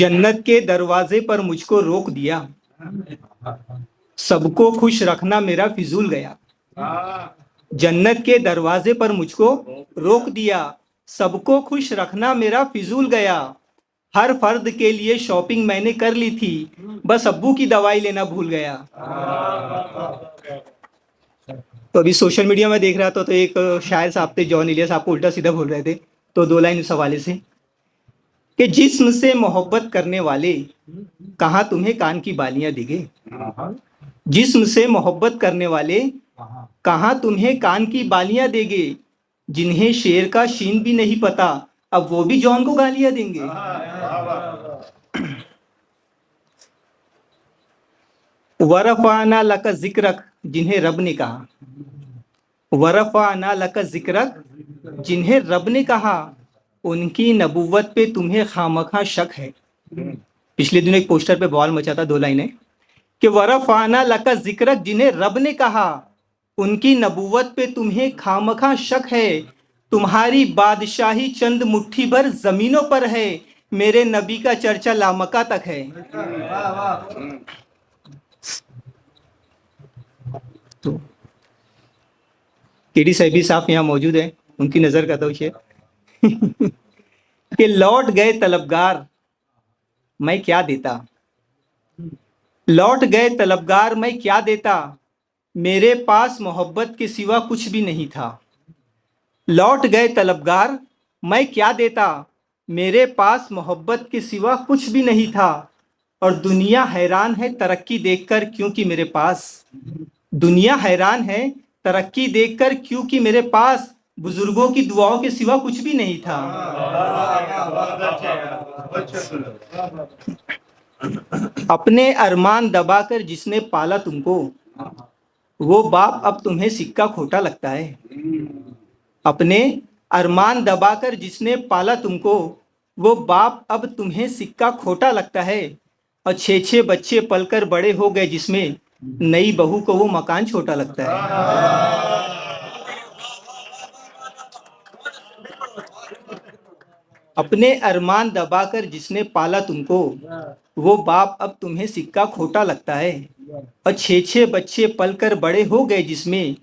जन्नत के दरवाजे पर मुझको रोक दिया, सबको खुश रखना मेरा फिजूल गया। जन्नत के दरवाजे पर मुझको रोक दिया, सबको खुश रखना मेरा फिजूल गया। हर फर्द के लिए शॉपिंग मैंने कर ली थी, बस अब्बू की दवाई लेना भूल गया। तो अभी सोशल मीडिया में देख रहा था तो एक शायर साहब थे, जॉन इलियस, आपको उल्टा सीधा बोल रहे थे। तो दो लाइन इस हवाले से कि जिस्म से मोहब्बत करने वाले, कहाँ तुम्हें कान की बालियां दिखे। जिस्म से मोहब्बत करने वाले, कहाँ तुम्हें कान की बालियां देंगे। जिन्हें शेर का शीन भी नहीं पता, अब वो भी जॉन को गालियां देंगे। वरफाना लका जिक्रक, जिन्हें रब ने कहा। वरफाना लका जिक्रक, जिन्हें रब ने कहा, उनकी नबुव्वत पे तुम्हें खामखा शक है। पिछले दिन एक पोस्टर पे बवाल मचा था, दो लाइनें कि वरफाना लका जिक्रक, जिन्हें रब ने कहा, उनकी नबुव्वत पे तुम्हें खामखा शक है। तुम्हारी बादशाही चंद मुट्ठी भर जमीनों पर है, मेरे नबी का चर्चा लामका तक है। तो केडी साहिबी साहब यहाँ मौजूद है, उनकी नजर का तो शेर कि लौट गए तलबगार मैं क्या देता। लौट गए तलबगार मैं क्या देता, मेरे पास मोहब्बत के सिवा कुछ भी नहीं था। लौट गए तलबगार मैं क्या देता, मेरे पास मोहब्बत के सिवा कुछ भी नहीं था। और दुनिया हैरान है तरक्की देखकर, क्योंकि मेरे पास, दुनिया हैरान है तरक्की देखकर, क्योंकि मेरे पास बुजुर्गों की दुआओं के सिवा कुछ भी नहीं था। अपने अरमान दबाकर जिसने पाला तुमको, वो बाप अब तुम्हें सिक्का खोटा लगता है। अपने अरमान दबाकर जिसने पाला तुमको, वो बाप अब तुम्हें सिक्का खोटा लगता है। और 6-6 बच्चे पलकर बड़े हो गए जिसमें, नई बहू को वो मकान छोटा लगता है। अपने अरमान दबाकर जिसने पाला तुमको, वो बाप अब तुम्हें सिक्का खोटा लगता है। और 6-6 बच्चे पलकर बड़े हो गए जिसमें,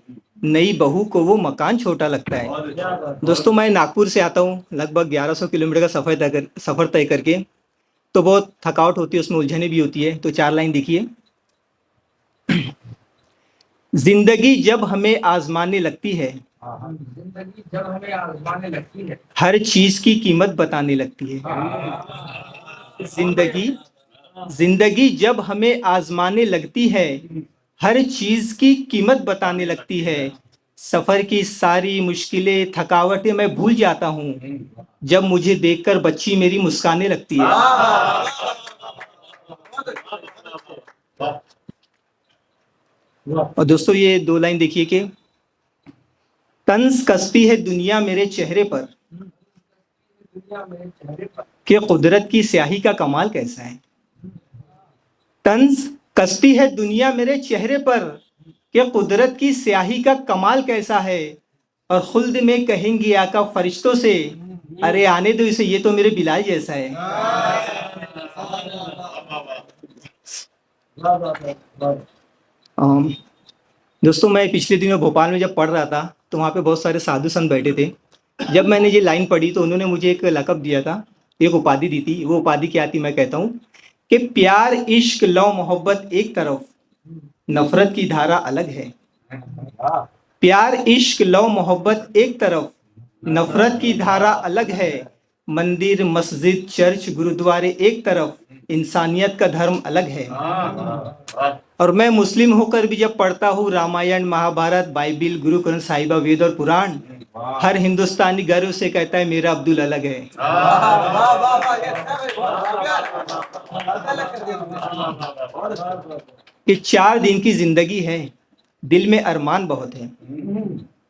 नई बहू को वो मकान छोटा लगता है। दोस्तों, मैं नागपुर से आता हूँ, लगभग 1100 किलोमीटर का सफ़र तय करके। तो बहुत थकावट होती है, उसमें उलझने भी होती है। तो 4 लाइन देखिए। जिंदगी जब हमें आजमाने लगती है, जिंदगी जब हमें आजमाने लगती है, हर चीज की कीमत बताने लगती है। जिंदगी जब हमें आजमाने लगती है, हर चीज की कीमत बताने लगती है। सफर की सारी मुश्किलें थकावटें मैं भूल जाता हूँ, जब मुझे देखकर बच्ची मेरी मुस्काने लगती है। और दोस्तों, ये 2 लाइन देखिए कि तंज कसती है दुनिया मेरे चेहरे पर, कि कुदरत की स्याही का कमाल कैसा है। तंज कसती है दुनिया मेरे चेहरे पर, कि कुदरत की स्याही का कमाल कैसा है। और खुल्द में कहेंगी आका फरिश्तों से, अरे आने दो इसे, ये तो मेरे बिलाल जैसा है। दोस्तों, मैं पिछले दिनों भोपाल में जब पढ़ रहा था तो वहाँ पे बहुत सारे साधु संत बैठे थे। जब मैंने ये लाइन पढ़ी तो उन्होंने मुझे एक लक़ब दिया था, एक उपाधि दी थी। वो उपाधि क्या थी, मैं कहता हूँ कि प्यार इश्क लव मोहब्बत एक तरफ, नफरत की धारा अलग है। प्यार इश्क लव मोहब्बत एक तरफ, नफरत की धारा अलग है। मंदिर मस्जिद चर्च गुरुद्वारे एक तरफ, इंसानियत का धर्म अलग है। और मैं मुस्लिम होकर भी जब पढ़ता हूँ रामायण महाभारत बाइबिल गुरु ग्रंथ साहिबा वेद और पुराण, हर हिंदुस्तानी गर्व से कहता है मेरा अब्दुल अलग है। कि 4 दिन की जिंदगी है, दिल में अरमान बहुत है।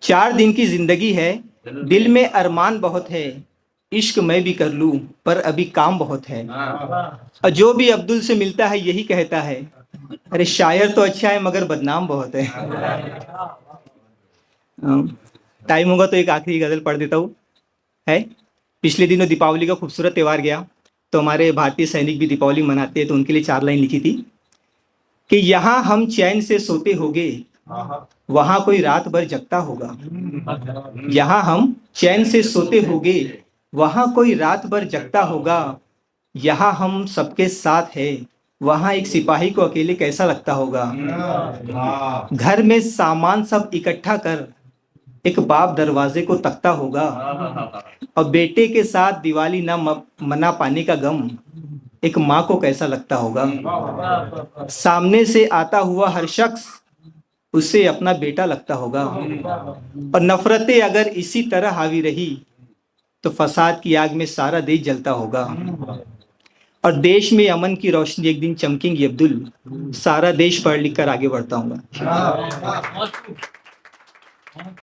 4 दिन की जिंदगी है, दिल में अरमान बहुत है। इश्क मैं भी कर लूं पर अभी काम बहुत है। और जो भी अब्दुल से मिलता है यही कहता है, अरे शायर तो अच्छा है मगर बदनाम बहुत है। टाइम होगा तो एक आखिरी गजल पढ़ देता हूँ। है पिछले दिनों दीपावली का खूबसूरत त्यौहार गया। तो हमारे भारतीय सैनिक भी दीपावली मनाते हैं, तो उनके लिए 4 लाइन लिखी थी कि यहाँ हम चैन से सोते होंगे, वहाँ कोई रात भर जगता होगा। यहाँ हम चैन से सोते होंगे, वहाँ कोई रात भर जगता होगा। यहाँ हम सबके साथ है, वहाँ एक सिपाही को अकेले कैसा लगता होगा। घर में सामान सब इकट्ठा कर एक बाप दरवाजे को तकता होगा, और बेटे के साथ दिवाली ना मना पाने का गम एक माँ को कैसा लगता होगा। सामने से आता हुआ हर शख्स उसे अपना बेटा लगता होगा, और नफरतें अगर इसी तरह हावी रही तो फसाद की आग में सारा देश जलता होगा, और देश में अमन की रोशनी एक दिन चमकेंगी अब्दुल। सारा देश पढ़ लिख कर आगे बढ़ता हूँ।